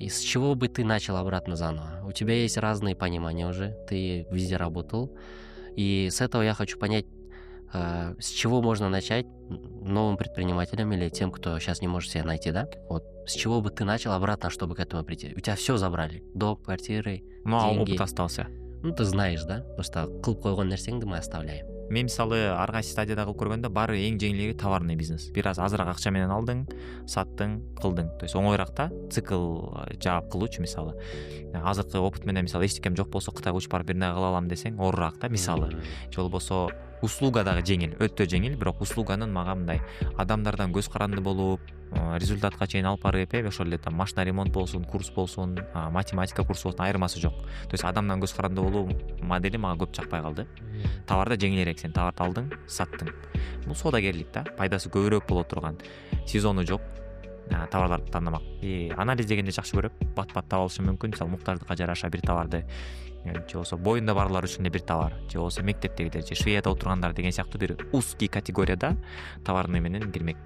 с чего бы ты начал обратно заново? У тебя есть разные понимания уже, ты везде работал, и с этого я хочу понять, с чего можно начать новым предпринимателям или тем, кто сейчас не может себя найти, да? Вот с чего бы ты начал обратно, чтобы к этому прийти? У тебя все забрали, дом, квартиры, деньги. Опыт остался. Ты знаешь, да? Просто кылып койгон нерсеңди мы оставляем. Мен мисалы ар кайсы стадияда кылып көргөндө баары эң жеңилиги товарный бизнес. Бир аз азыраак акча менен алдың, саттың, кылдың. То есть оңоюраак да, цикл жаап кылуучу мисалы. Азыркы опыт менен мисалы эчтекем жок болсо Кытайга учуп барып бир нерсе кыла алам десең оорураак да мисалы. Же болбосо услуга дагы жеңил, өтө жеңил, бирок услуганын мага мындай адамдардан көз каранды болуп, результатка чейин алып барып ошол эле там машина ремонт болсун, курс болсун, математика курсу болсун айырмасы жок. То есть адамдан көз каранды болуу модели мага көп жакпай калды. Товарда жеңилирээк, сен товарды алдың, саттың. Бул соодагерлик да, пайдасы көбүрөөк боло турган. Сезону жок. Товарларды тандамак. Анализ дегенди жакшы көрөм. Бат-бат таап алышым мүмкүн. Мисалы муктаждыкка жараша бир товарды, же болсо боюнда барлар үчүн бир товар, же болсо мектептегилер, же швеяда отургандар деген сыяктуу бир узкий категорияда товарный менен кирмек